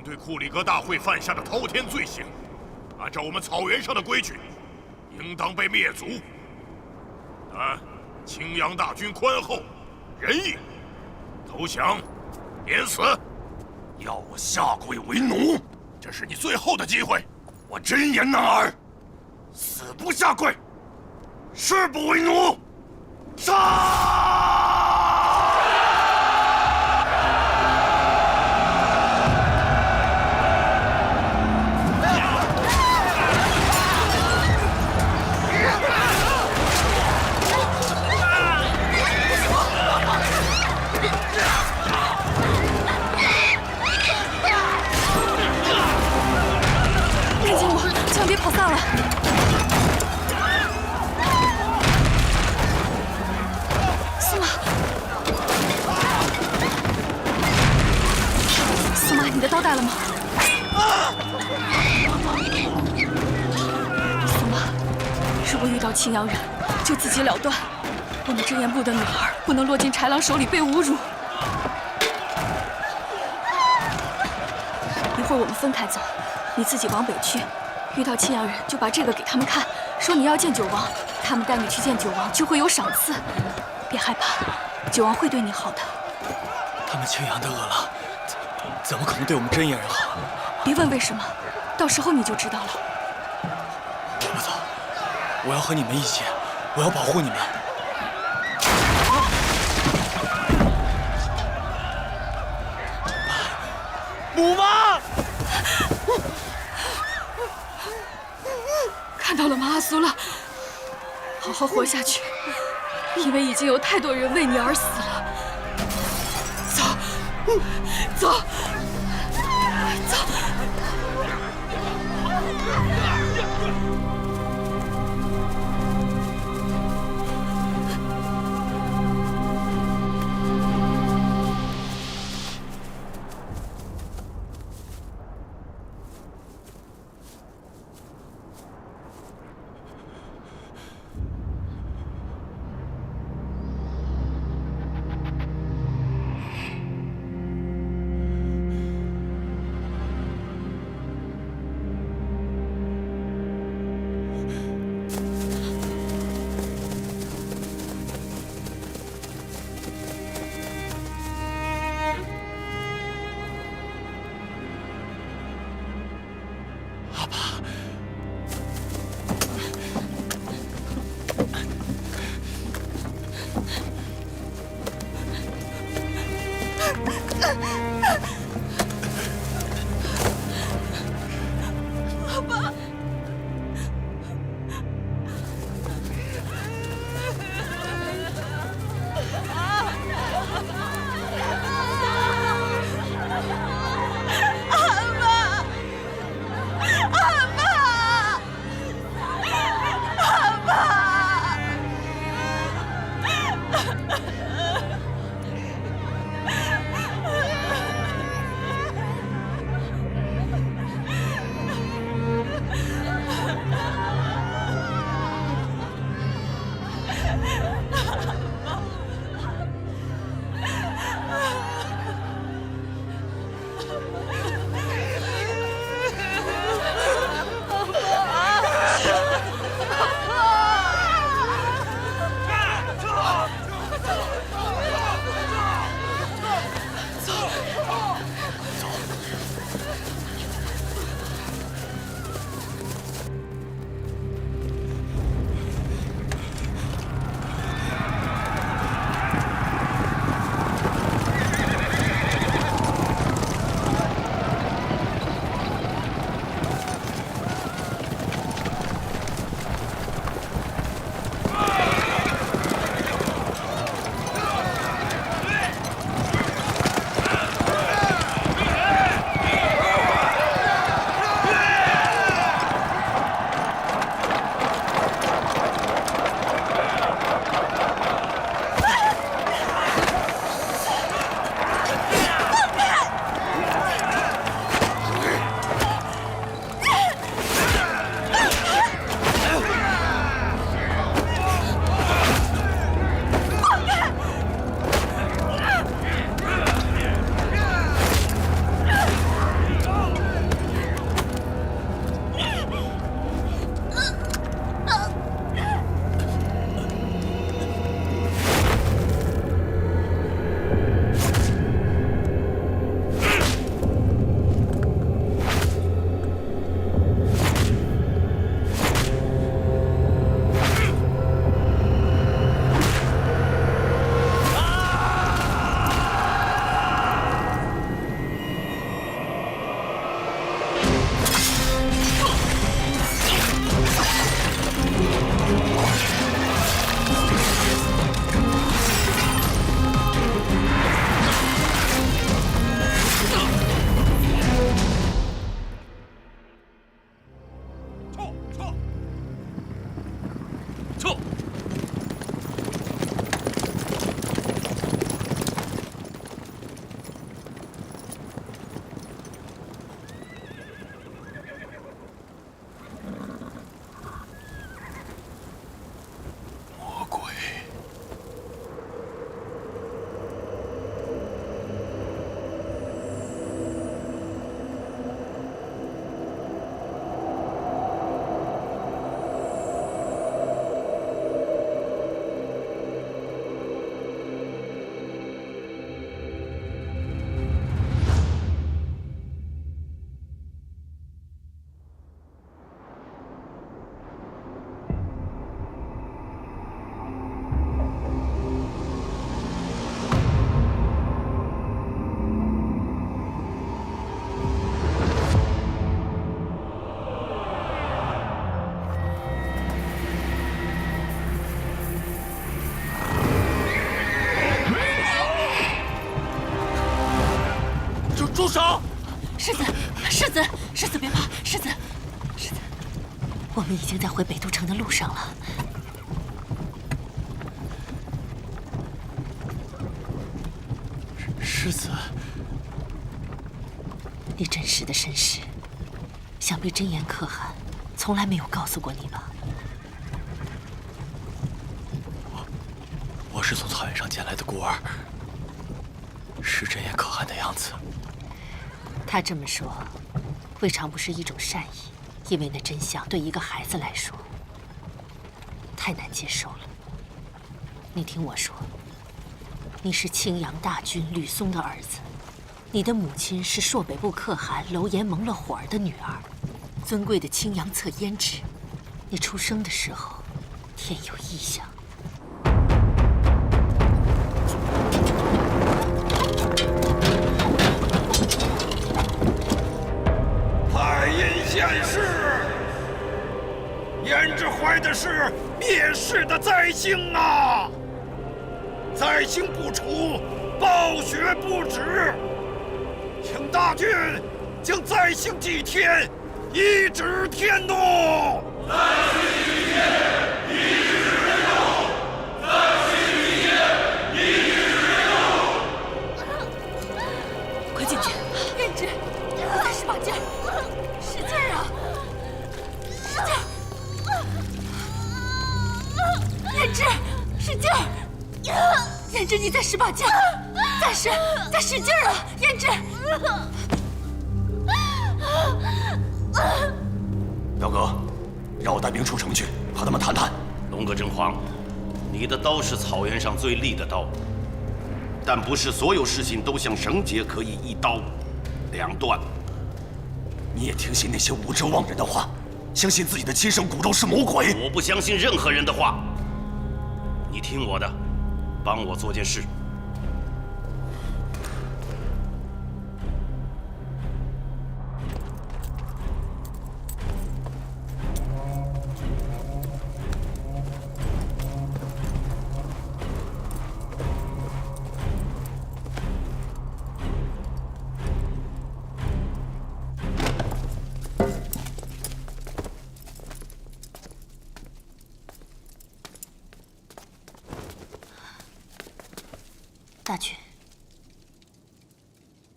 对库里格大会犯下的滔天罪行，按照我们草原上的规矩，应当被灭族。但青阳大军宽厚仁义，投降免死。要我下跪为奴，这是你最后的机会。我真言男儿，死不下跪，誓不为奴。杀！ 别跑散了！司马，司马，你的刀带了吗？司马，如果遇到青阳人，就自己了断。我们真言部的女儿不能落进豺狼手里被侮辱。一会儿我们分开走，你自己往北去。 遇到青阳人，就把这个给他们看，说你要见九王，他们带你去见九王，就会有赏赐。别害怕，九王会对你好的。他们青阳的恶狼，怎么可能对我们真眼人好？别问为什么，到时候你就知道了。我不走，我要和你们一起，我要保护你们。母妈。 看到了吗，阿苏拉？好好活下去，因为已经有太多人为你而死了。走，走，走。走！世子，世子，世子别怕，世子，世子，我们已经在回北都城的路上了。世子，你真实的身世，想必真言可汗从来没有告诉过你吧？我是从草原上捡来的孤儿，是真言可汗的样子。他这么说，未尝不是一种善意，因为那真相对一个孩子来说太难接受了。你听我说，你是青阳大军吕松的儿子，你的母亲是朔北部可汗楼延蒙了火儿的女儿，尊贵的青阳侧胭脂。你出生的时候，天有异象。太阴县世，胭脂怀的是灭世的灾星啊！灾星不除，暴雪不止。请大军将灾星祭天，一指天怒。灾星祭天，一指天怒。灾星祭天，一指天怒。快进去！胭脂，你再使把劲儿，使劲儿啊！使劲儿！胭脂，使劲儿！胭脂，你再使把劲儿，再使劲儿啊！胭脂。表哥，让我带兵出城去，和他们谈谈。龙哥真皇，你的刀是草原上最利的刀，但不是所有事情都像绳结可以一刀两断。你也听信那些无知妄人的话，相信自己的亲生骨肉是魔鬼？我不相信任何人的话。你听我的，帮我做件事。大军，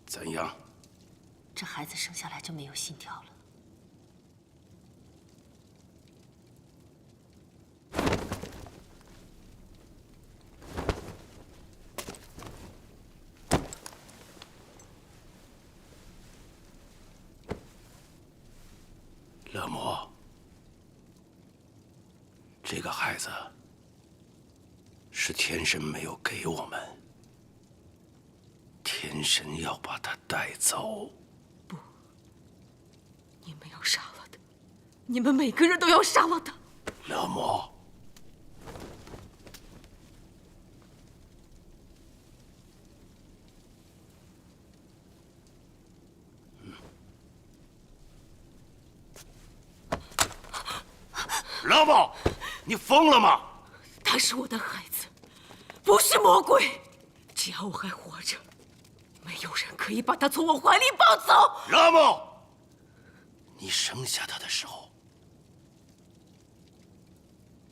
怎样？这孩子生下来就没有心跳了。勒摩，这个孩子是天神没有给我们，天神要把他带走。不，你们要杀了他，你们每个人都要杀了他。勒摩，勒摩，你疯了吗？他是我的孩子，不是魔鬼。只要我还活着，没有人可以把他从我怀里抱走。勒摩，你生下他的时候，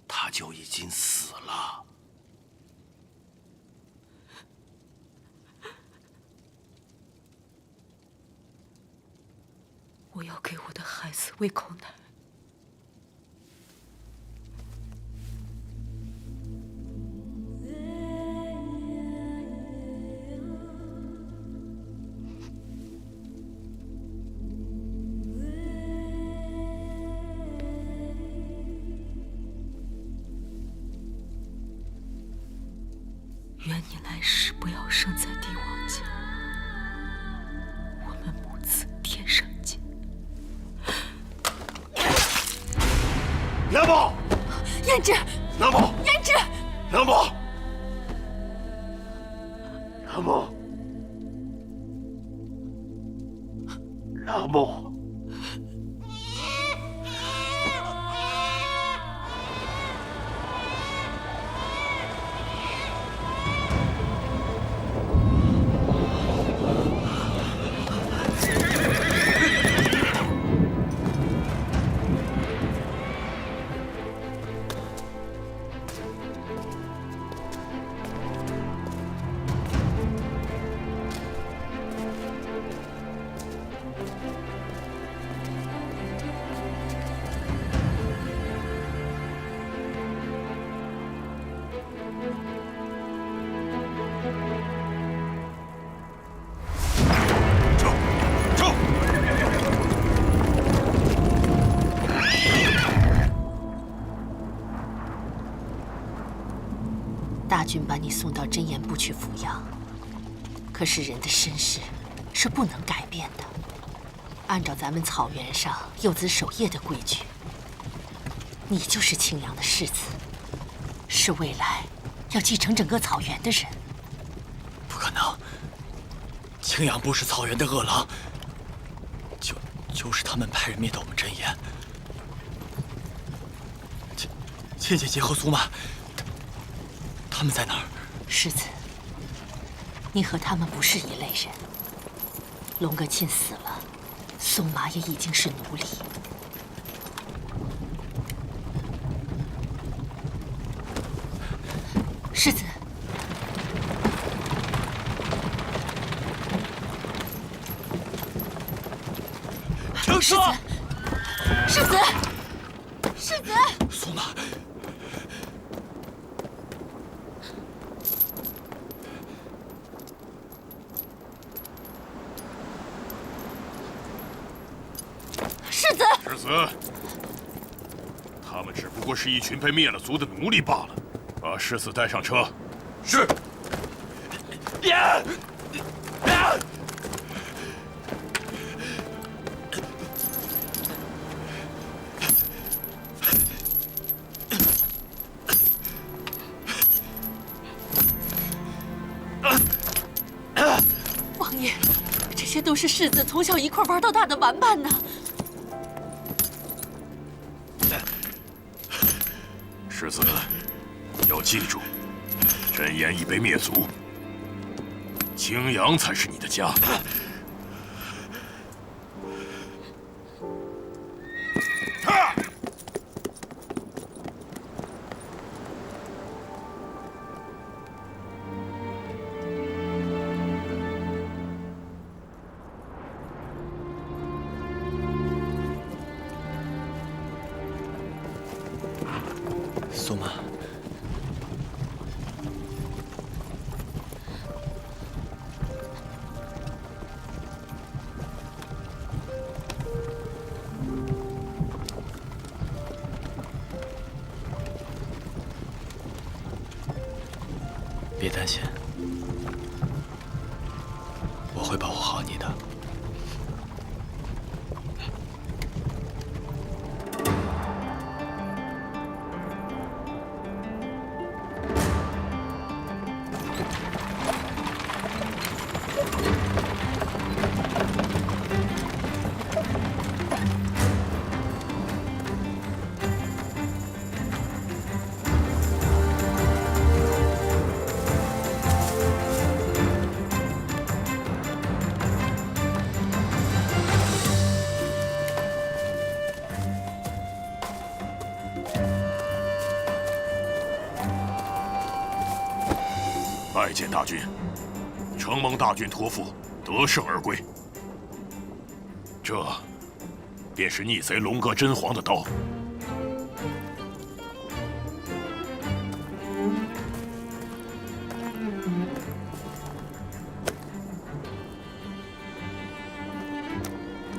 他就已经死了。我要给我的孩子喂口奶。愿你来世不要生在帝王家，我们母子天上见。勒摩，胭脂，勒摩，胭脂，勒摩，勒摩，勒摩。大军把你送到真言部去抚养，可是人的身世是不能改变的。按照咱们草原上幼子守夜的规矩，你就是青阳的世子，是未来要继承整个草原的人。不可能，青阳部是草原的恶狼，就是他们派人灭的我们真言。倩姐姐和苏妈，他们在哪儿？世子，你和他们不是一类人。龙哥沁死了，宋麻也已经是奴隶。世子，停车！世子，世子，苏妈。世子，世子，他们只不过是一群被灭了族的奴隶罢了。把世子带上车。是。王爷，这些都是世子从小一块玩到大的玩伴呢。世子，要记住，真言已被灭族，青阳才是你的家。苏妈，别担心，我会保护好你的。拜见大军，承蒙大军托付，得胜而归。这便是逆贼龙哥真皇的刀。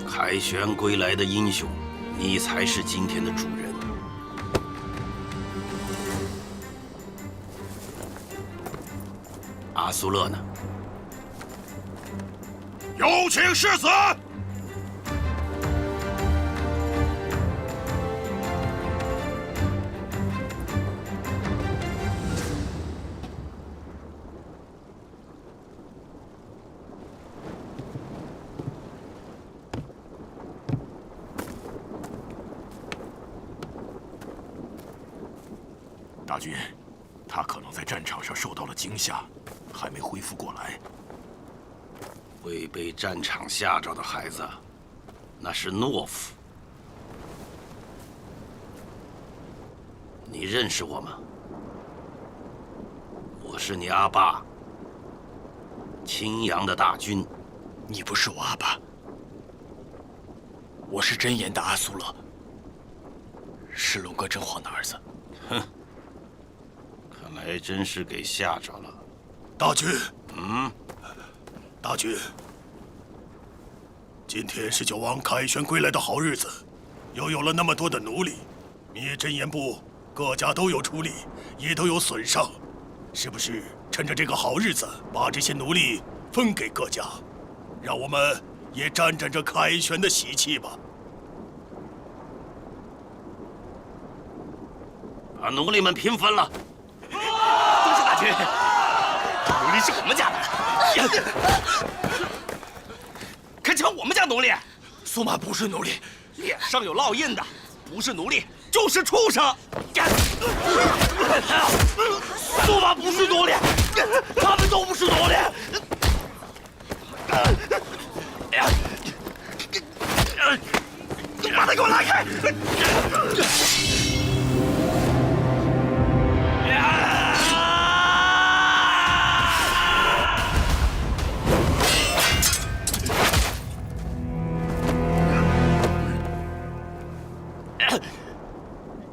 凯旋归来的英雄，你才是今天的主人。阿苏勒呢？有请世子。大军，他可能在战场上受到了惊吓，还没恢复过来。会被战场吓着的孩子，那是懦夫。你认识我吗？我是你阿爸，青阳的大军。你不是我阿爸，我是真言的阿苏勒，是龙哥真皇的儿子。哼，看来真是给吓着了。大军，嗯，大军，今天是九王凯旋归来的好日子，又有了那么多的奴隶，灭真言部各家都有出力，也都有损伤。是不是趁着这个好日子，把这些奴隶分给各家，让我们也沾沾这凯旋的喜气吧？把奴隶们平分了。多谢大军，奴隶是我们家的，可瞧我们家奴隶，苏玛不是奴隶，脸上有烙印的，不是奴隶就是畜生。苏玛不是奴隶，他们都不是奴隶。把他给我拉开！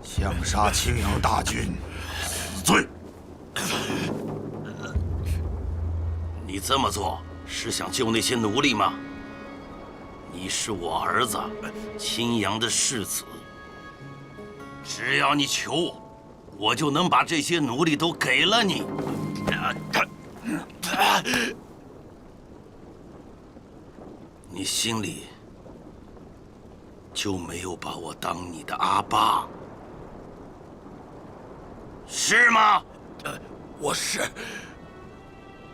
想杀青阳大军，死罪。你这么做是想救那些奴隶吗？你是我儿子青阳的世子，只要你求我，我就能把这些奴隶都给了你。你心里就没有把我当你的阿爸，是吗？我是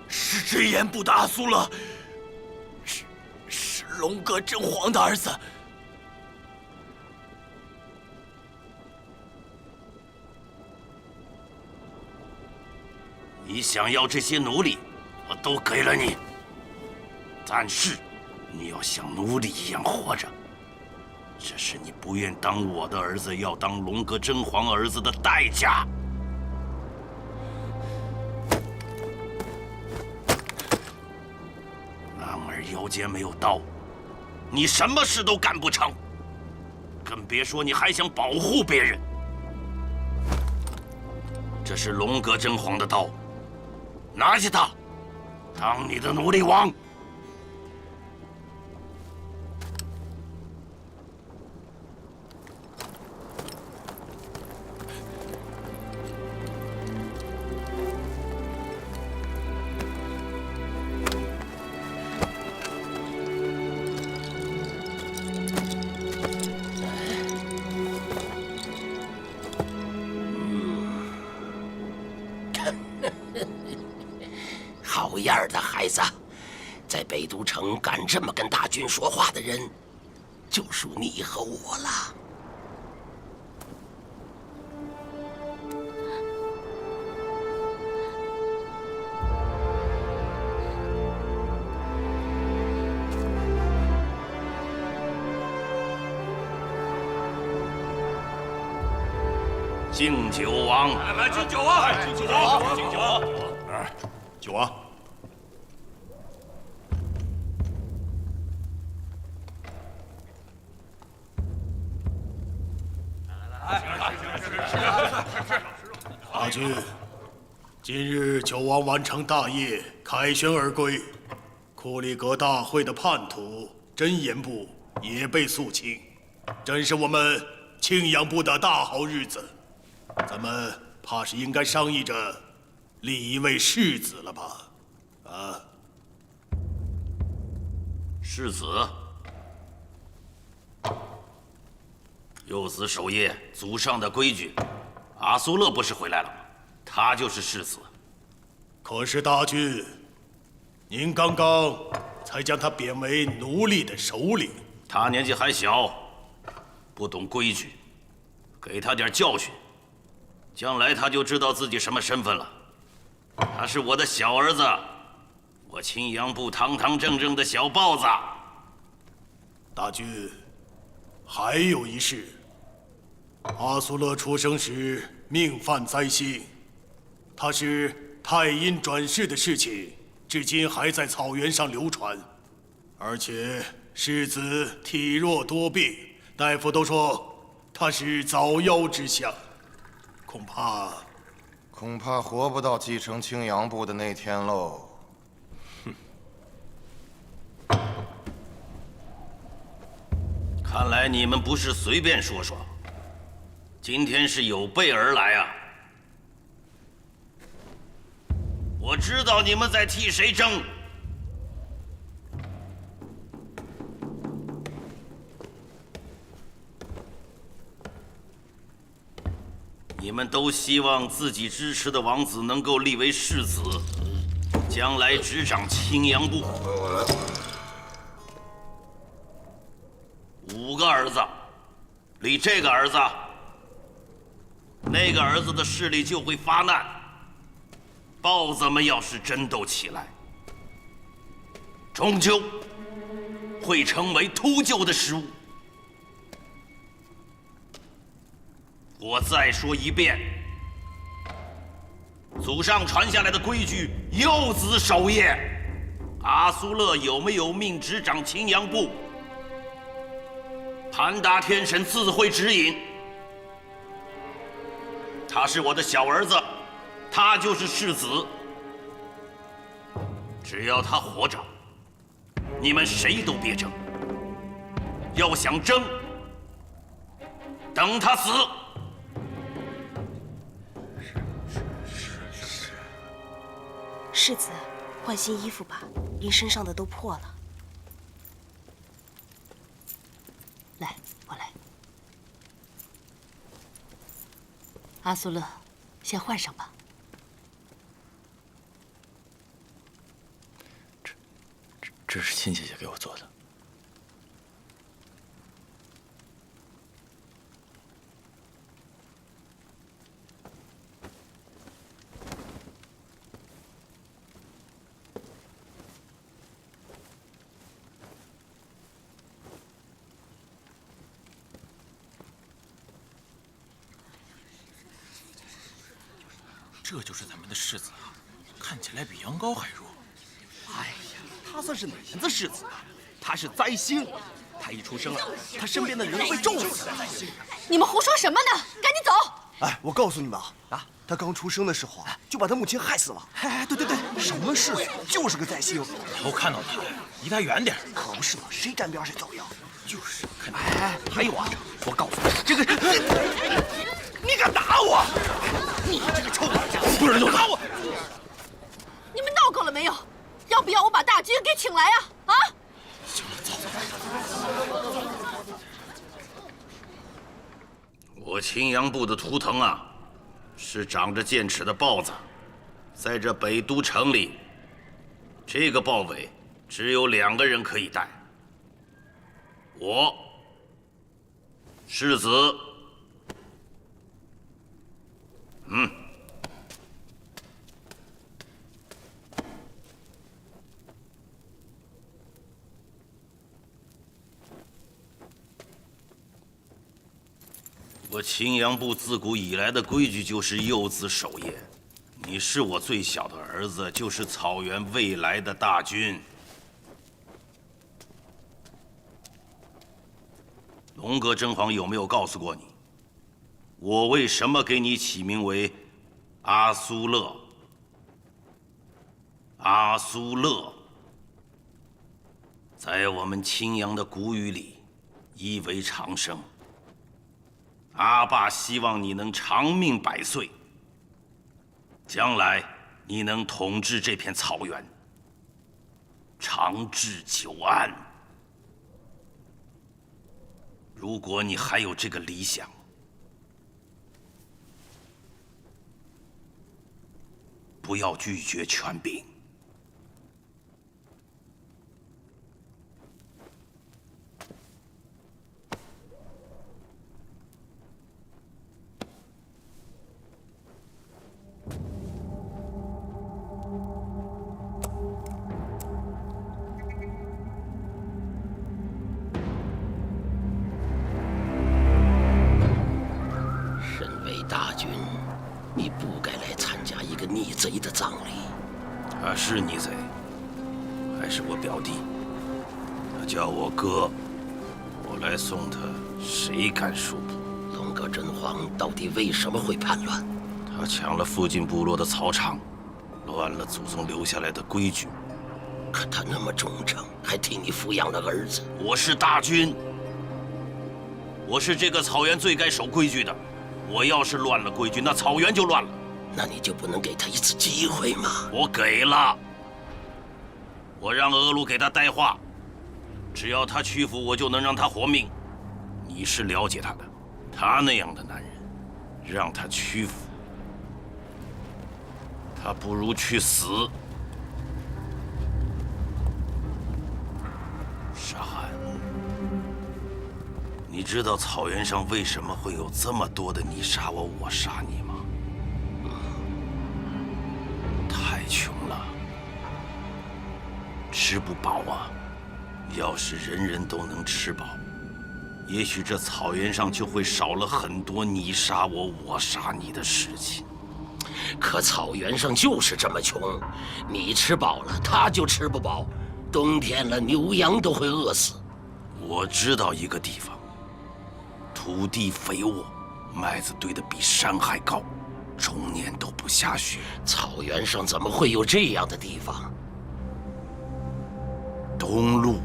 直言部的阿苏勒，是龙哥真皇的儿子。你想要这些奴隶，我都给了你，但是你要像奴隶一样活着，这是你不愿当我的儿子，要当龙哥真皇儿子的代价。男儿腰间没有刀，你什么事都干不成，更别说你还想保护别人。这是龙哥真皇的刀，拿下它，当你的奴隶王。好样的，孩子！在北都城敢这么跟大军说话的人，就属你和我了。敬酒王，来敬酒啊！敬酒王，敬酒！酒王，大军，今日酒王完成大业，凯旋而归，库里格大会的叛徒真言部也被肃清，真是我们庆阳部的大好日子。咱们怕是应该商议着立一位世子了吧？啊，世子，幼子守夜，祖上的规矩。阿苏勒不是回来了吗？他就是世子。可是大军，您刚刚才将他贬为奴隶的首领。他年纪还小，不懂规矩，给他点教训，将来他就知道自己什么身份了。他是我的小儿子，我青阳部堂堂正正的小豹子。大军，还有一事。阿苏勒出生时命犯灾星，他是太阴转世的事情，至今还在草原上流传。而且世子体弱多病，大夫都说他是早夭之相，恐怕活不到继承青阳部的那天喽。看来你们不是随便说说，今天是有备而来啊！我知道你们在替谁争。你们都希望自己支持的王子能够立为世子，将来执掌青阳部。5个儿子，立这个儿子，那个儿子的势力就会发难。豹子们要是争斗起来，终究会成为秃鹫的食物。我再说一遍，祖上传下来的规矩，幼子守业。阿苏勒有没有命执掌青阳部？盘达天神自会指引。他是我的小儿子，他就是世子。只要他活着，你们谁都别争。要想争，等他死。世子，换新衣服吧，您身上的都破了。来，我来。阿苏勒，先换上吧。这是亲姐姐给我做的。这就是咱们的世子啊，看起来比羊羔还弱。哎呀，他算是哪门子世子啊？他是灾星，他一出生啊，他身边的人会重死。你们胡说什么呢？赶紧走！哎，我告诉你们啊，他刚出生的时候啊，就把他母亲害死了。哎，对，什么世子，就是个灾星。以后看到他，离他远点。可不是嘛，谁沾边谁遭殃。就是，哎，还有啊，我告诉你，这个，你敢打我？你这个臭玩家，不是就打我！你们闹够了没有？要不要我把大军给请来啊？啊！行了，走。我青阳部的图腾啊，是长着剑齿的豹子，在这北都城里，这个豹尾只有2个人可以戴。我，世子。我青阳部自古以来的规矩就是幼子守业。你是我最小的儿子，就是草原未来的大军。龙哥真皇有没有告诉过你，我为什么给你起名为阿苏勒？阿苏勒，在我们青阳的古语里，意为长生。阿爸希望你能长命100岁，将来你能统治这片草原，长治久安。如果你还有这个理想，不要拒绝权柄。大军，你不该来参加一个逆贼的葬礼。他是逆贼，还是我表弟？他叫我哥，我来送他，谁敢说不？龙哥真皇到底为什么会叛乱？他抢了附近部落的草场，乱了祖宗留下来的规矩。可他那么忠诚，还替你抚养了儿子。我是大军，我是这个草原最该守规矩的。我要是乱了规矩，那草原就乱了。那你就不能给他一次机会吗？我给了，我让额鲁给他带话，只要他屈服，我就能让他活命。你是了解他的，他那样的男人，让他屈服，他不如去死。沙汗，你知道草原上为什么会有这么多的你杀我，我杀你吗？太穷了，吃不饱啊！要是人人都能吃饱，也许这草原上就会少了很多你杀我，我杀你的事情。可草原上就是这么穷，你吃饱了，他就吃不饱。冬天了，牛羊都会饿死。我知道一个地方，土地肥沃，麦子堆得比山还高，终年都不下雪。草原上怎么会有这样的地方？东路，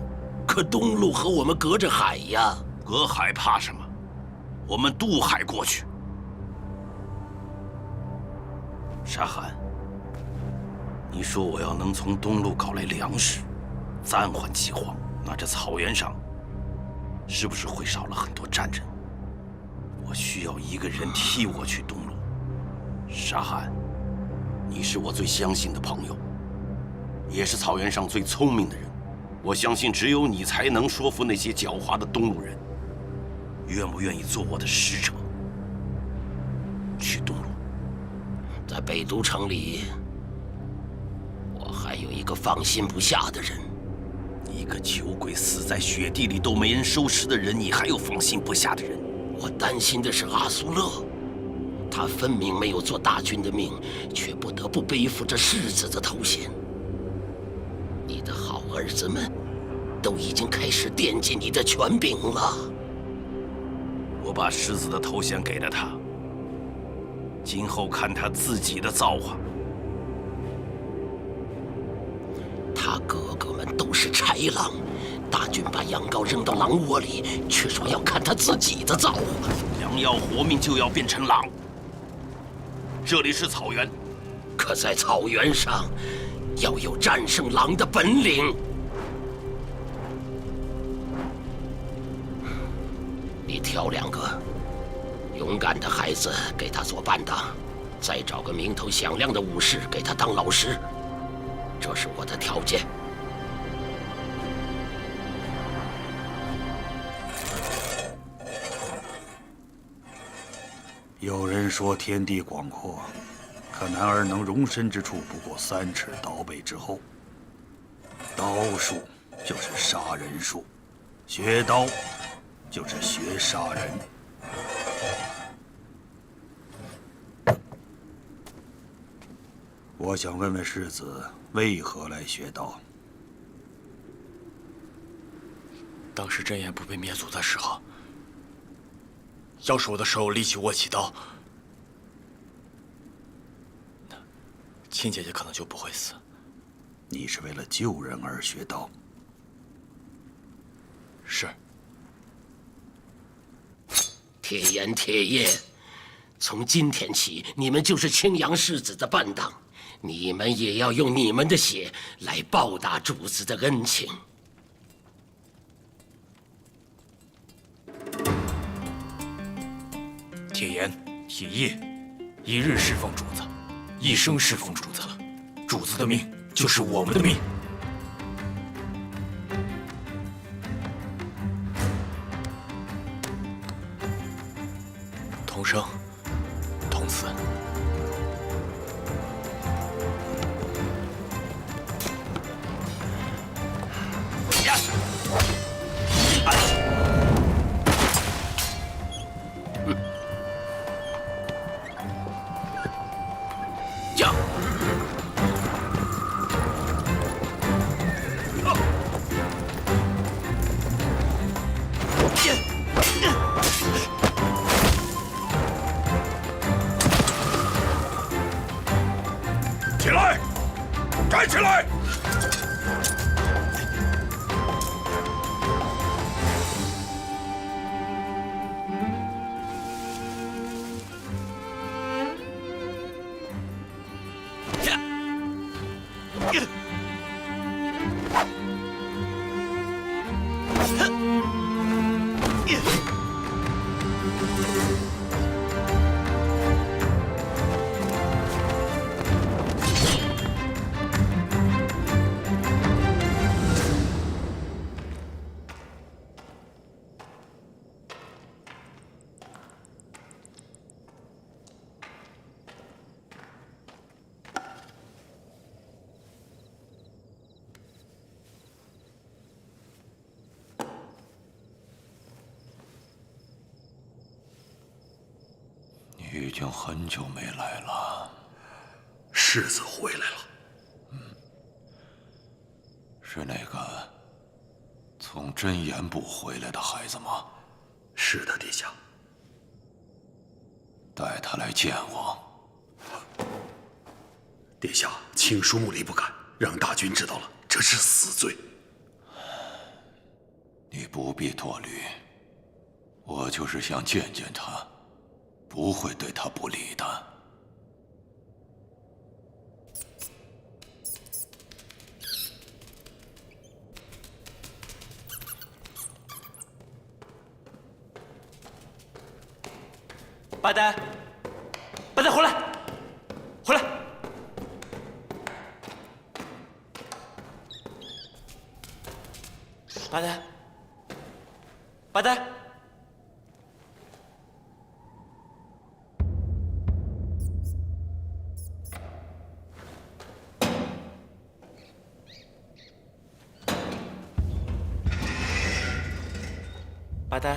可东路和我们隔着海呀。隔海怕什么？我们渡海过去。沙汗，你说我要能从东路搞来粮食，暂缓饥荒，那这草原上是不是会少了很多战争？我需要一个人替我去东路。沙汗，你是我最相信的朋友，也是草原上最聪明的人。我相信只有你才能说服那些狡猾的东路人。愿不愿意做我的使者，去东路？在北都城里，我还有一个放心不下的人。一个酒鬼死在雪地里都没人收尸的人，你还有放心不下的人？我担心的是阿苏勒，他分明没有做大军的命，却不得不背负着世子的头衔。你的好儿子们都已经开始惦记你的权柄了。我把世子的头衔给了他，今后看他自己的造化。他哥哥们都是豺狼，大军把羊羔扔到狼窝里，却说要看他自己的造化。羊要活命就要变成狼。这里是草原，可在草原上要有战胜狼的本领。你挑2个勇敢的孩子给他做伴当，再找个名头响亮的武士给他当老师，这是我的条件。有人说天地广阔，可男儿能容身之处不过3尺刀背之后。刀术就是杀人术，学刀就是学杀人。我想问问世子，为何来学刀？当时真言不被灭族的时候，要是我的手立起握起刀，那亲姐姐可能就不会死。你是为了救人而学刀？是。铁言铁叶，从今天起，你们就是青阳世子的伴当，你们也要用你们的血来报答主子的恩情。铁言、铁叶，一日侍奉主子，一生侍奉主子。主子的命就是我们的命。同生，同死。起来，站起来！你已经很久没来了。世子回来了。是那个从真言部回来的孩子吗？是的，殿下。带他来见我。殿下，请恕穆离不敢，让大军知道了，这是死罪。你不必多虑，我就是想见见他，不会对他不利的。八呆，八呆，回来，回来！八呆，八呆，八呆。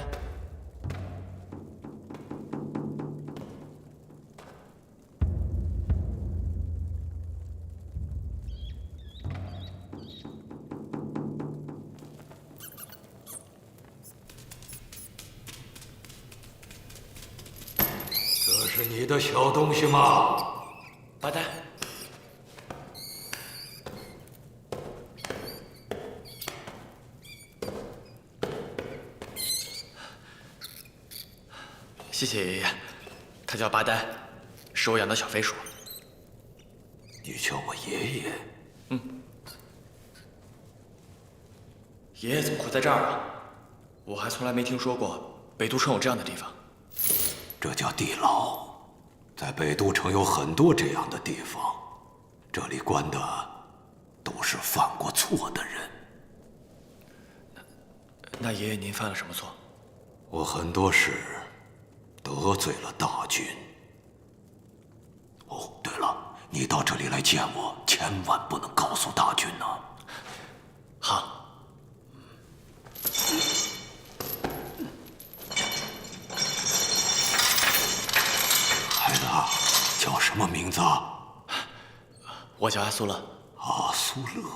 这是你的小东西吗？八呆，谢谢爷爷。他叫八呆，是我养的小飞鼠。你叫我爷爷？爷爷怎么会在这儿啊？我还从来没听说过北都城有这样的地方。这叫地牢，在北都城有很多这样的地方，这里关的都是犯过错的人。那爷爷您犯了什么错？我很多事得罪了大军。哦，对了，你到这里来见我，千万不能告诉大军呐。好。孩子，叫什么名字？我叫阿苏勒。阿苏勒，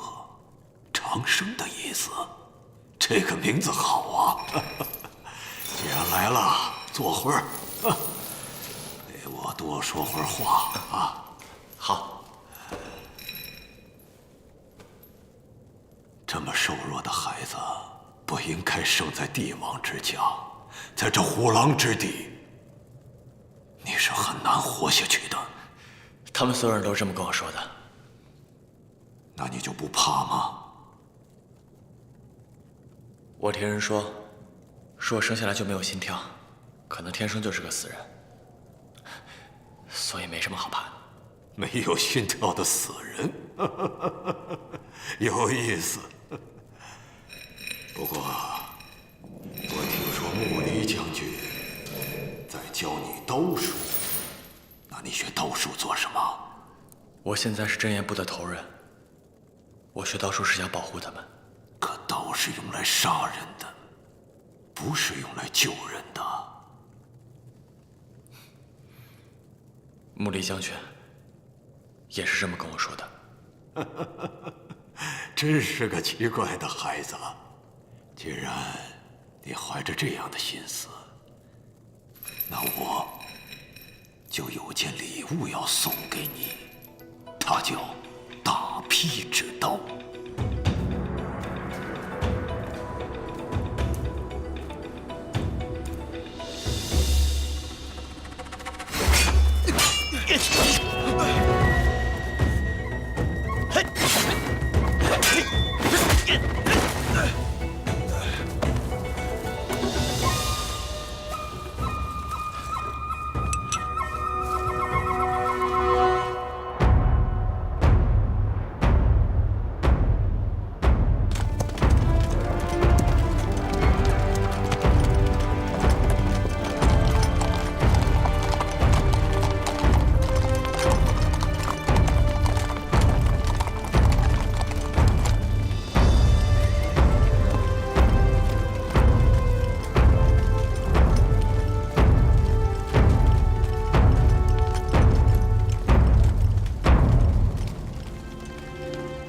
长生的意思。这个名字好啊！既然来了，坐会儿，给我多说会儿话啊。好。这么瘦弱的孩子，不应该生在帝王之家，在这虎狼之地，你是很难活下去的。他们所有人都是这么跟我说的。那你就不怕吗？我听人说我生下来就没有心跳，可能天生就是个死人，所以没什么好怕的。没有心跳的死人，有意思。不过，我听说穆离将军在教你刀术，那你学刀术做什么？我现在是真言部的头人，我学刀术是想保护他们。可刀是用来杀人的，不是用来救人的。穆离将军也是这么跟我说的。真是个奇怪的孩子。既然你怀着这样的心思，那我就有件礼物要送给你，它叫大劈之刀。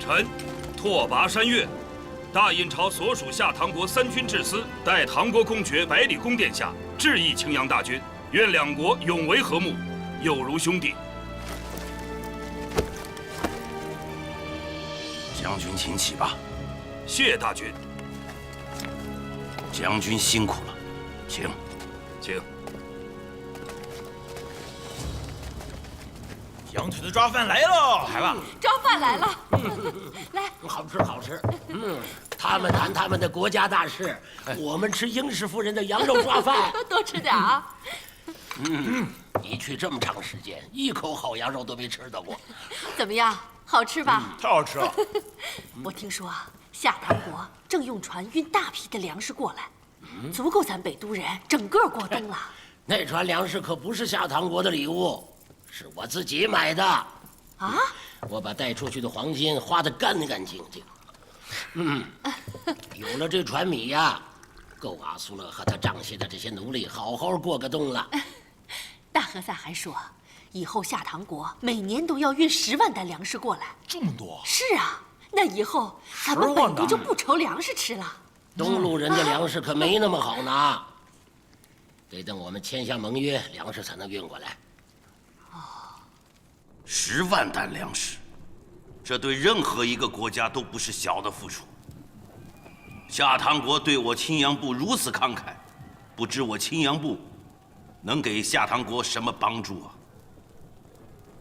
臣拓跋山岳，大印朝所属下唐国3军制司，代唐国公爵百里公殿下致意青阳大军，愿两国永为和睦，有如兄弟。将军请起吧。谢大军。将军辛苦了，请。请。羊腿的抓饭来喽，来吧。抓饭来了。来，好吃好吃。他们谈他们的国家大事，我们吃英氏夫人的羊肉抓饭。多吃点啊。你去这么长时间，一口好羊肉都没吃到过。怎么样？好吃吧？太好吃了。我听说啊，下唐国正用船运大批的粮食过来，足够咱北都人整个过冬了。那船粮食可不是下唐国的礼物，是我自己买的。啊？我把带出去的黄金花得干干净净。有了这船米呀，够阿苏勒和他帐下的这些奴隶好好过个冬了。大和萨还说，以后下唐国每年都要运10万担粮食过来。这么多？是啊，那以后咱们北都就不愁粮食吃了。东路人的粮食可没那么好拿，得等我们签下盟约，粮食才能运过来。10万担粮食，这对任何一个国家都不是小的付出。下唐国对我青阳部如此慷慨，不知我青阳部能给下唐国什么帮助啊？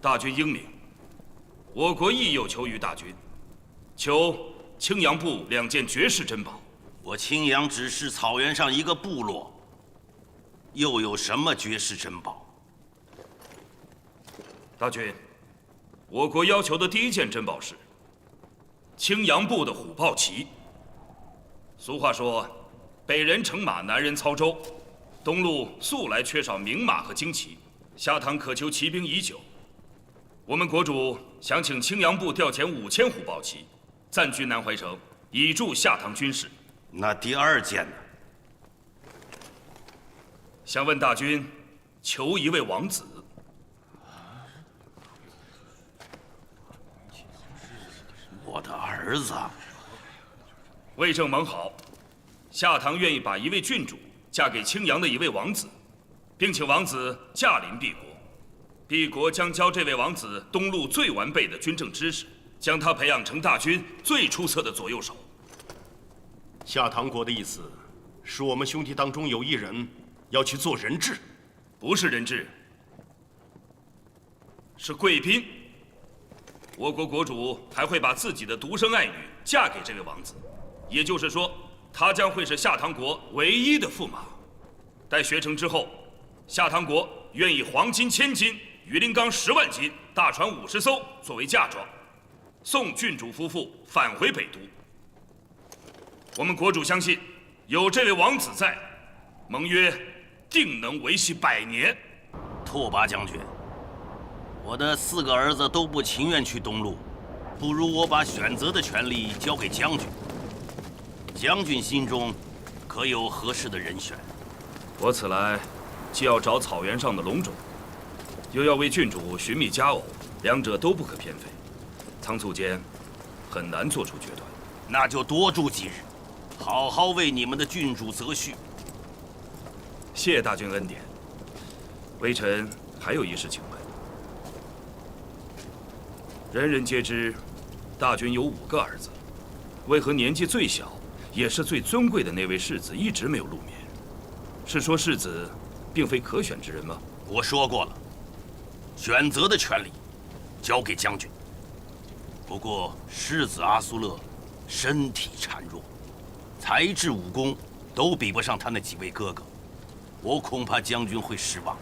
大军英明，我国亦有求于大军，求青阳部2件绝世珍宝。我青阳只是草原上一个部落，又有什么绝世珍宝？大军，我国要求的第1件珍宝是青阳部的虎豹旗。俗话说，北人乘马，南人操舟。东路素来缺少名马和旌旗，下唐渴求骑兵已久。我们国主想请青阳部调遣5000虎豹旗，暂居南怀城，以助下唐军事。那第2件呢？想问大军，求一位王子。我的儿子。魏正盟好，下唐愿意把一位郡主嫁给青阳的一位王子，并请王子驾临敝国。敝国将教这位王子东路最完备的军政知识，将他培养成大军最出色的左右手。下唐国的意思是我们兄弟当中有一人要去做人质，不是人质，是贵宾。我国国主还会把自己的独生爱女嫁给这位王子，也就是说，他将会是下唐国唯一的驸马。待学成之后，下唐国愿以黄金1000斤、鱼鳞钢10万斤、大船50艘作为嫁妆，送郡主夫妇返回北都。我们国主相信，有这位王子在，盟约定能维系100年。拓跋将军，我的4个儿子都不情愿去东路，不如我把选择的权利交给将军。将军心中可有合适的人选？我此来，既要找草原上的龙种，又要为郡主寻觅佳偶，2者都不可偏废。仓促间，很难做出决断。那就多住几日，好好为你们的郡主择婿。谢大军恩典。微臣还有一事请问。人人皆知，大军有5个儿子，为何年纪最小，也是最尊贵的那位世子一直没有露面？是说世子并非可选之人吗？我说过了，选择的权利交给将军。不过世子阿苏勒身体孱弱，才智武功都比不上他那几位哥哥，我恐怕将军会失望。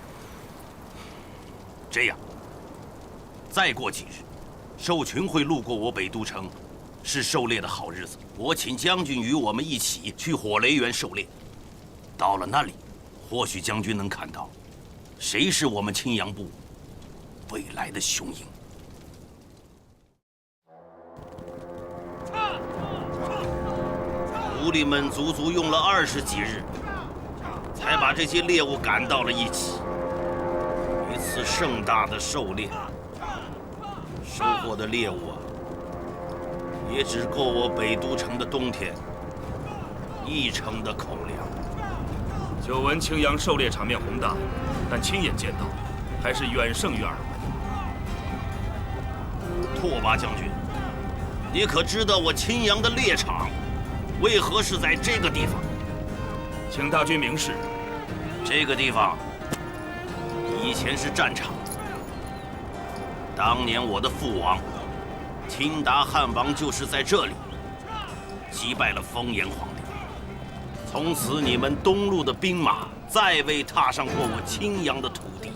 这样，再过几日，兽群会路过我北都城，是狩猎的好日子。我请将军与我们一起去火雷原狩猎。到了那里，或许将军能看到，谁是我们青阳部未来的雄鹰。奴隶们足足用了20几日，才把这些猎物赶到了一起。一次盛大的狩猎，收获的猎物啊，也只够我北都城的冬天1城的口粮。久闻青阳狩猎场面宏大，但亲眼见到，还是远胜于耳闻。拓跋将军，你可知道我青阳的猎场为何是在这个地方？请大军明示。这个地方以前是战场，当年我的父王听达汗王就是在这里击败了风炎皇帝。从此你们东路的兵马再未踏上过我青阳的土地。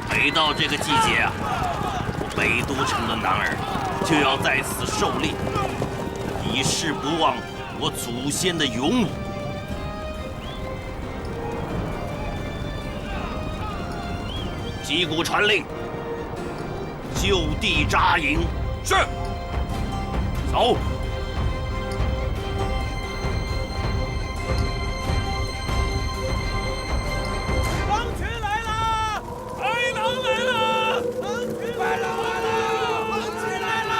每到这个季节啊，我北都城的男儿就要在此狩猎，以示不忘我祖先的勇武。击鼓传令，就地扎营。是。走。狼群来了！豺狼来了！狼群来了！狼群来了！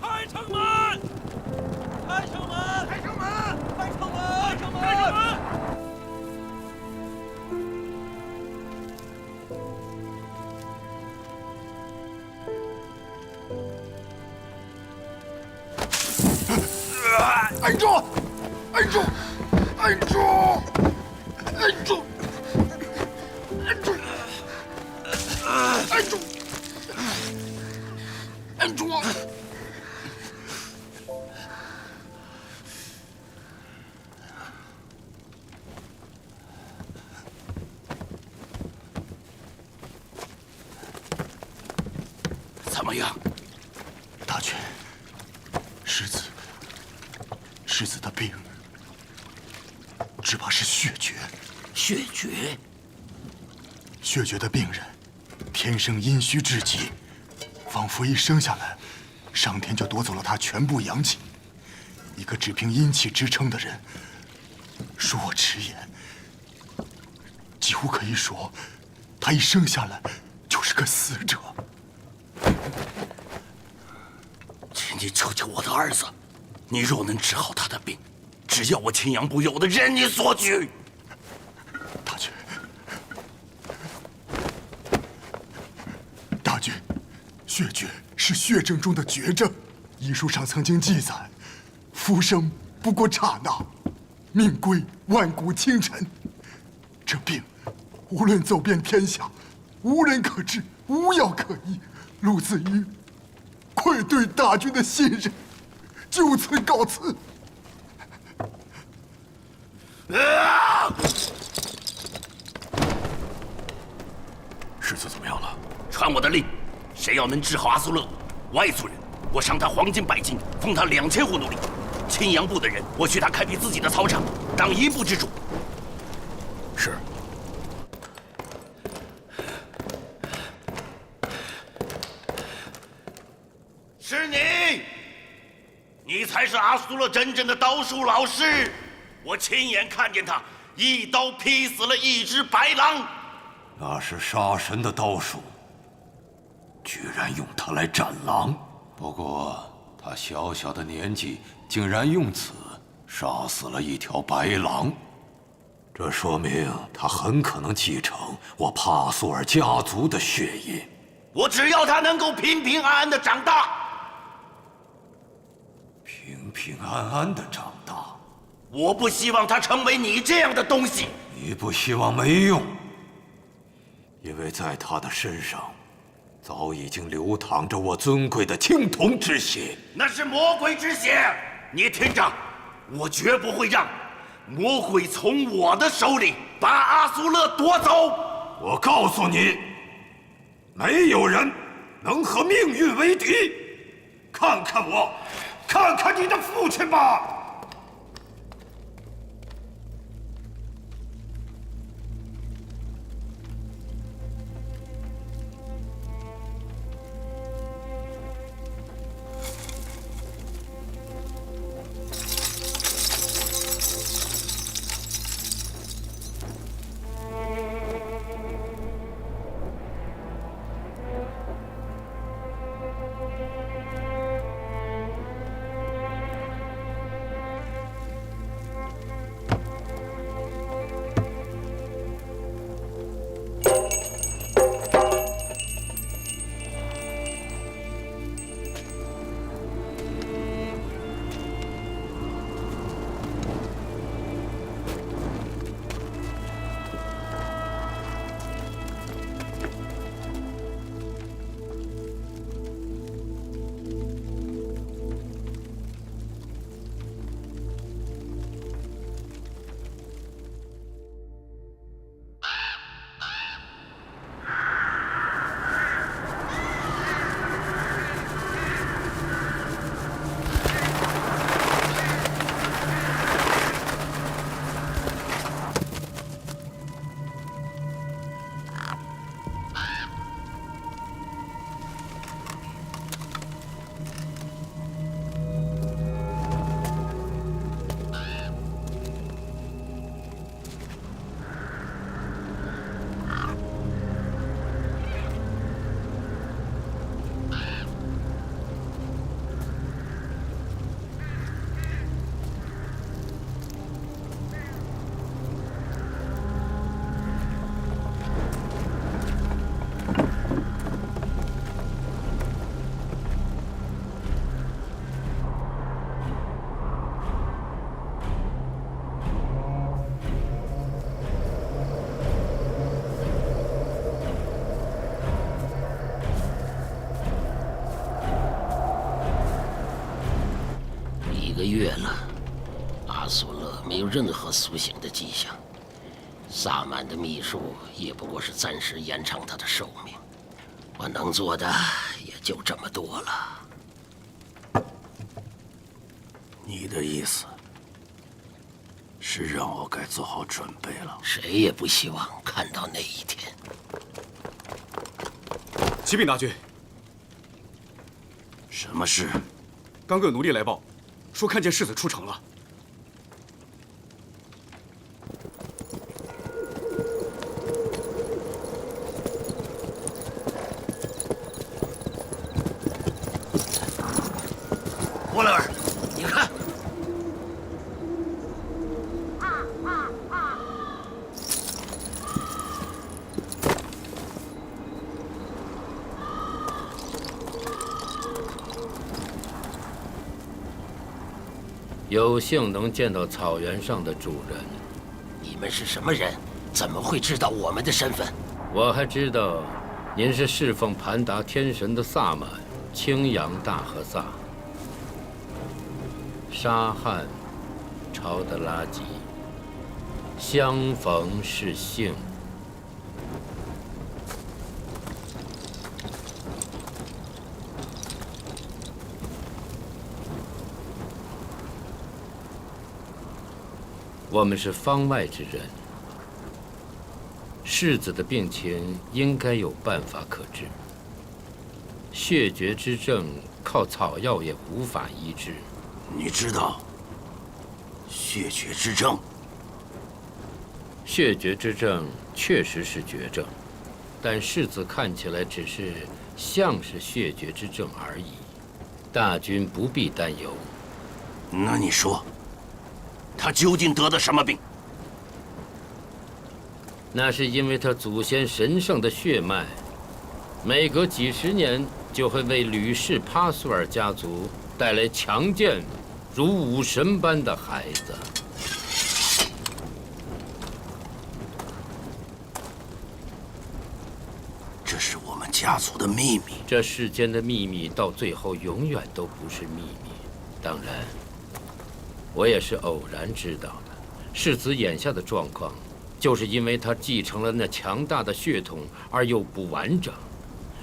开城门！开城门！开城门！开城门！开城门！开城门！按住！按住！按住！按住！按住！按住！按住！怎么样？大军，世子的病，只怕是血绝。血绝？血绝的病人，天生阴虚至极，仿佛一生下来，上天就夺走了他全部阳气。一个只凭阴气支撑的人，恕我直言，几乎可以说，他一生下来就是个死者。请你救救我的儿子，你若能治好他的病，只要我青阳部有的任你所举。大军，血绝是血症中的绝症。医书上曾经记载，浮生不过刹那，命归万古清尘。这病，无论走遍天下，无人可治，无药可医。陆子瑜愧对大军的信任，就此告辞。世子怎么样了？传我的令，谁要能治好阿苏勒，外族人，我赏他黄金100斤，封他2000户奴隶；青阳部的人，我许他开辟自己的草场，当一部之主。是。是你，你才是阿苏勒真正的刀术老师。我亲眼看见他一刀劈死了一只白狼。那是杀神的刀术，居然用它来斩狼。不过他小小的年纪，竟然用此杀死了一条白狼，这说明他很可能继承我帕苏尔家族的血液。我只要他能够平平安安的长大。平平安安的长大。我不希望他成为你这样的东西。你不希望没用，因为在他的身上，早已经流淌着我尊贵的青铜之血。那是魔鬼之血。你听着，我绝不会让魔鬼从我的手里把阿苏勒夺走。我告诉你，没有人能和命运为敌。看看我，看看你的父亲吧。个月了，阿苏勒没有任何苏醒的迹象。萨满的秘术也不过是暂时延长他的寿命。我能做的也就这么多了。你的意思是让我该做好准备了？谁也不希望看到那一天。启禀大军，什么事？刚有奴隶来报，说看见世子出城了。沃勒尔，你看，有幸能见到草原上的主人。你们是什么人？怎么会知道我们的身份？我还知道，您是侍奉盘达天神的萨满青阳大和萨。沙汉，朝德拉吉，相逢是幸。我们是方外之人，世子的病情应该有办法可治。血绝之症靠草药也无法医治。你知道血绝之症？血绝之症确实是绝症，但世子看起来只是像是血绝之症而已。大军不必担忧。那你说，他究竟得的什么病？那是因为他祖先神圣的血脉，每隔几十年就会为吕氏帕苏尔家族带来强健如武神般的孩子。这是我们家族的秘密。这世间的秘密到最后永远都不是秘密。当然，我也是偶然知道的。世子眼下的状况，就是因为他继承了那强大的血统而又不完整。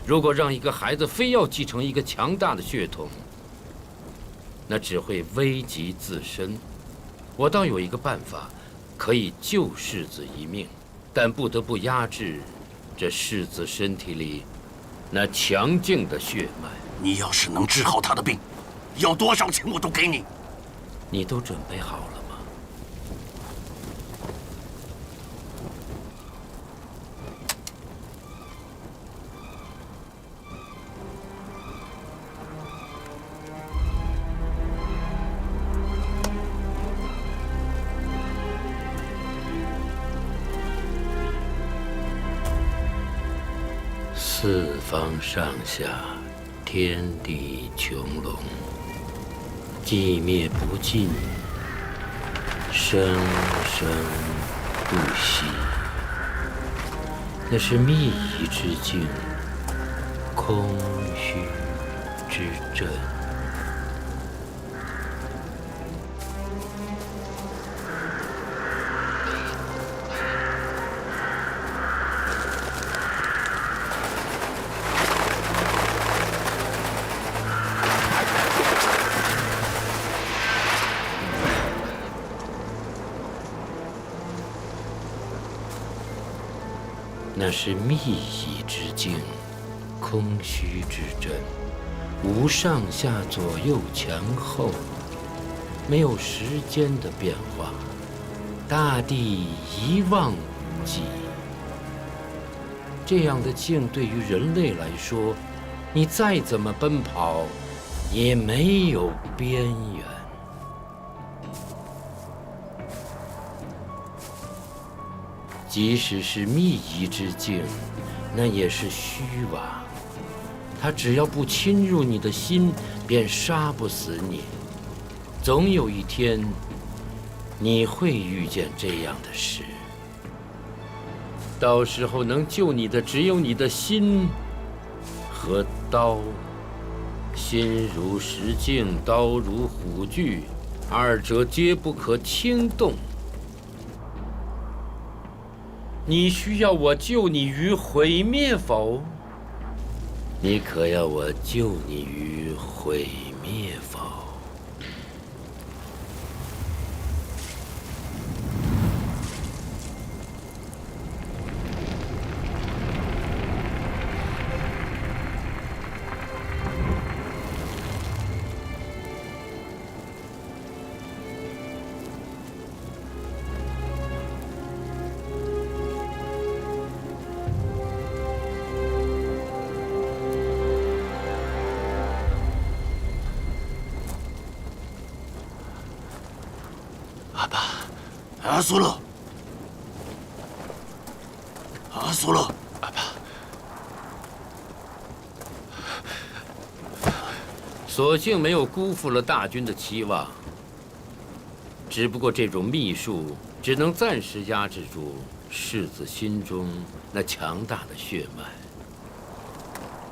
如果让一个孩子非要继承一个强大的血统，那只会危及自身。我倒有一个办法，可以救世子一命，但不得不压制这世子身体里那强劲的血脉。你要是能治好他的病，要多少钱我都给你。你都准备好了吗？四方上下，天地穹隆，寂灭不尽，生生不息。那是秘仪之境，空虚之阵。那是秘仪之境，空虚之阵，无上下左右前后，没有时间的变化，大地一望无际。这样的境对于人类来说，你再怎么奔跑，也没有边缘。即使是秘仪之境，那也是虚妄。它只要不侵入你的心，便杀不死你。总有一天，你会遇见这样的事。到时候能救你的只有你的心和刀。心如石镜，刀如虎踞，二者皆不可轻动。你需要我救你于毁灭否？你可要我救你于毁灭否？阿苏勒，阿苏勒，阿爸，所幸没有辜负了大军的期望。只不过这种秘术只能暂时压制住世子心中那强大的血脉。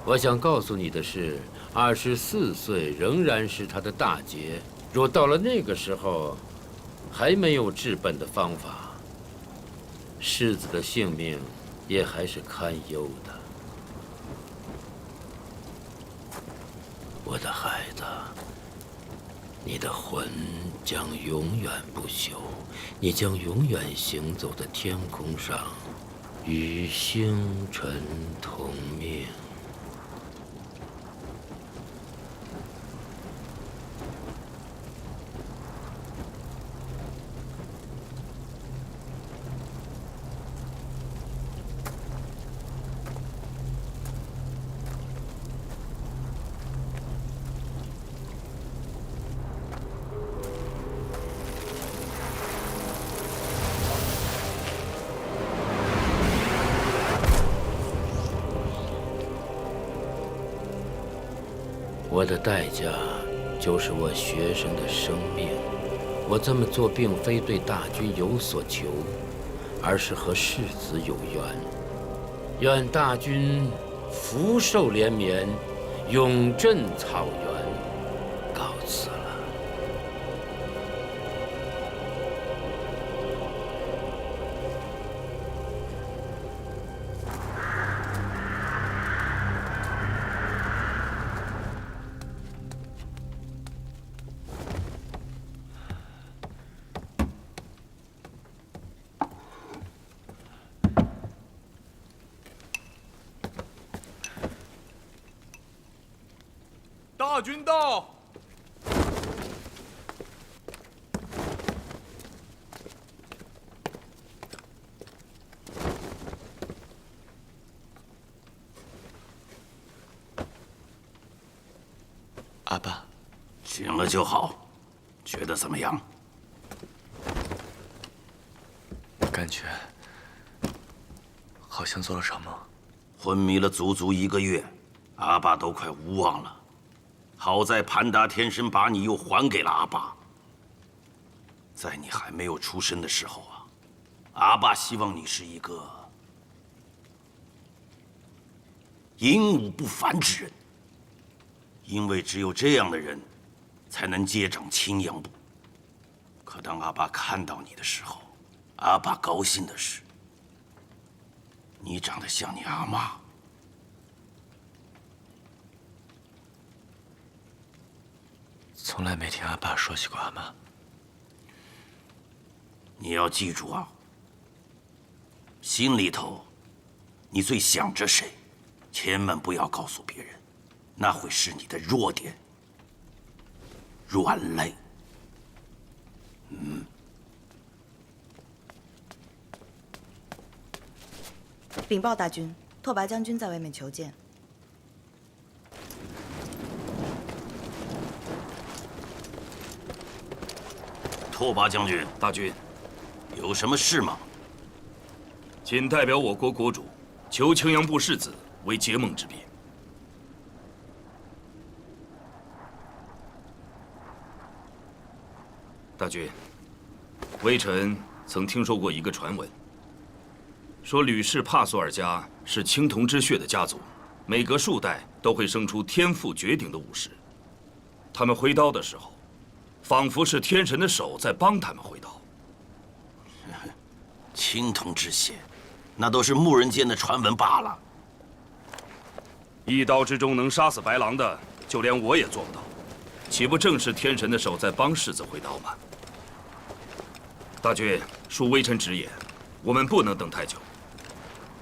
我想告诉你的是，24岁仍然是他的大劫。若到了那个时候，还没有治本的方法，世子的性命也还是堪忧的。我的孩子，你的魂将永远不朽，你将永远行走在天空上，与星辰同命。我的代价就是我学生的生命。我这么做并非对大军有所求，而是和世子有缘。愿大军福寿连绵，永镇草原。告辞了。大军到！阿爸，醒了就好。觉得怎么样？感觉好像做了场梦。昏迷了足足1个月，阿爸都快无望了。好在盘达天神把你又还给了阿爸。在你还没有出生的时候啊，阿爸希望你是一个英武不凡之人，因为只有这样的人，才能接掌青阳部。可当阿爸看到你的时候，阿爸高兴的是，你长得像你阿妈。从来没听阿爸说起过阿妈。你要记住啊，心里头你最想着谁，千万不要告诉别人，那会是你的弱点。软肋。禀报大军，拓跋将军在外面求见。拓跋将军，大军，有什么事吗？谨代表我国国主，求青阳部世子为结盟之宾。大军，微臣曾听说过一个传闻，说吕氏帕索尔家是青铜之血的家族，每隔数代都会生出天赋绝顶的武士。他们挥刀的时候，仿佛是天神的手在帮他们回刀。青铜之血，那都是牧人间的传闻罢了。一刀之中能杀死白狼的，就连我也做不到，岂不正是天神的手在帮世子回刀吗？大军，恕微臣直言，我们不能等太久。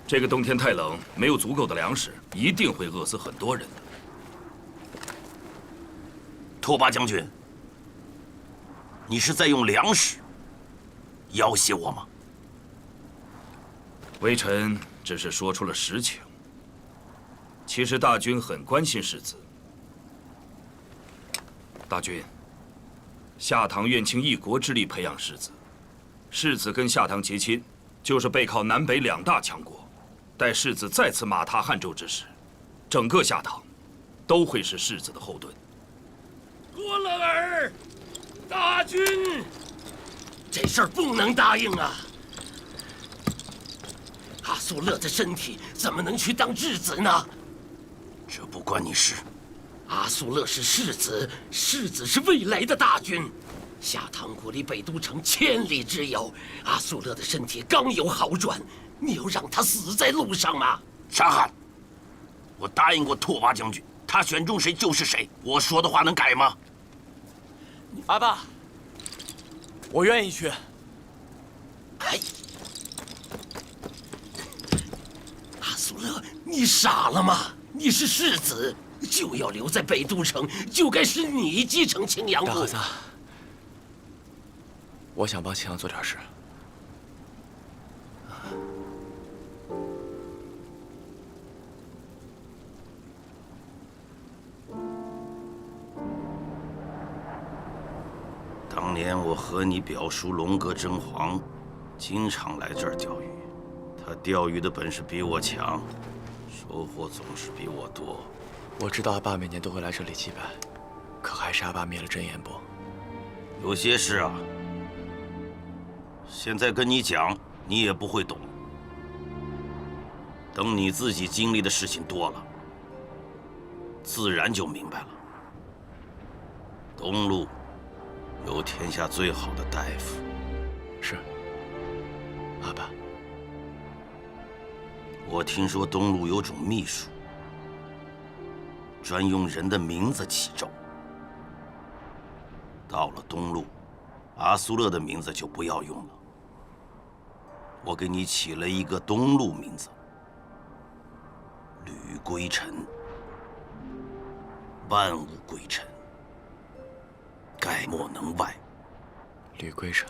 这个冬天太冷，没有足够的粮食，一定会饿死很多人的。拓跋将军，你是在用粮食要挟我吗？微臣只是说出了实情。其实大军很关心世子。大军，夏唐愿倾一国之力培养世子，世子跟夏唐结亲，就是背靠南北两大强国。待世子再次马踏汉纣之时，整个夏唐都会是世子的后盾。多勒尔，大军，这事儿不能答应啊！阿苏勒的身体怎么能去当质子呢？这不关你事。阿苏勒是世子，世子是未来的大军。夏唐国离北都城千里之遥，阿苏勒的身体刚有好转，你要让他死在路上吗？沙汗，我答应过拓跋将军，他选中谁就是谁。我说的话能改吗？阿爸，我愿意去。哎，阿苏勒，你傻了吗？你是世子，就要留在北都城，就该是你继承青阳部。大和子，我想帮青阳做点事。当年我和你表叔龙哥真皇，经常来这儿钓鱼。他钓鱼的本事比我强，收获总是比我多。我知道阿爸每年都会来这里祭拜，可还是阿爸灭了真言部。有些事啊，现在跟你讲，你也不会懂。等你自己经历的事情多了，自然就明白了。东路有天下最好的大夫。是，阿爸。我听说东路有种秘术，专用人的名字起咒。到了东路，阿苏勒的名字就不要用了。我给你起了一个东路名字，吕归尘，万物归尘，概莫能外。吕归尘，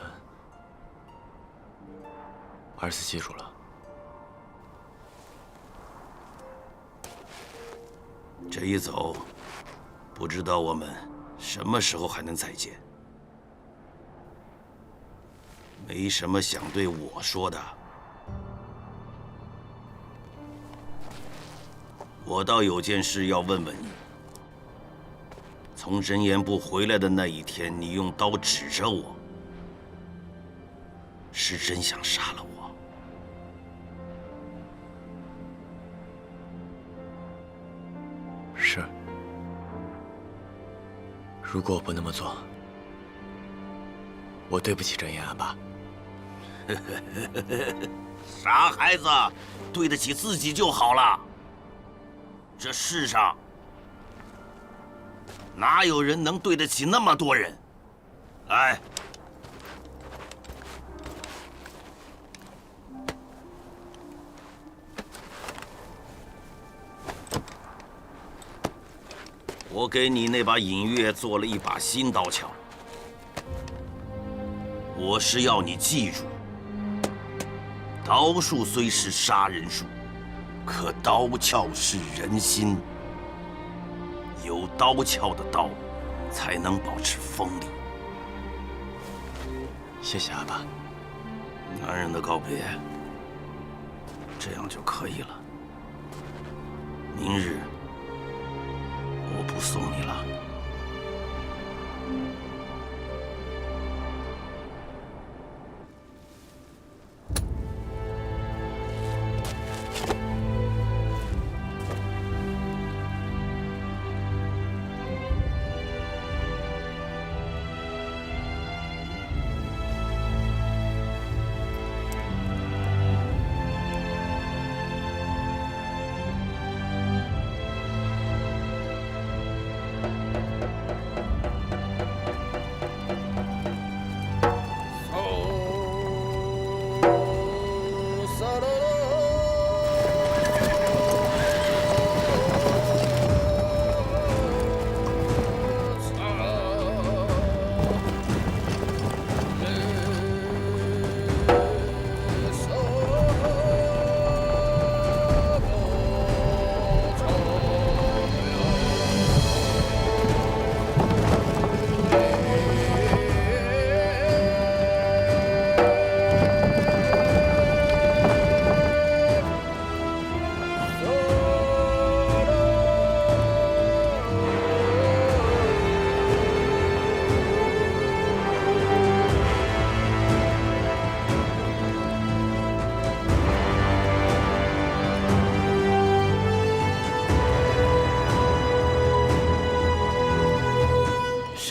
儿子记住了。这一走，不知道我们什么时候还能再见。没什么想对我说的，我倒有件事要问问你。从真言部回来的那一天，你用刀指着我，是真想杀了我？是。如果我不那么做，我对不起真言阿爸。傻孩子，对得起自己就好了。这世上哪有人能对得起那么多人？来，我给你那把隐月做了一把新刀鞘，我是要你记住，刀术虽是杀人术，可刀鞘是人心。有刀鞘的刀，才能保持锋利。谢谢阿爸。男人的告别，这样就可以了。明日我不送你了。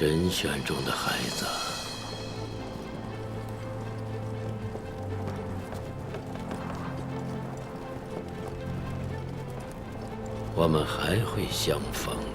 神选中的孩子。我们还会相逢。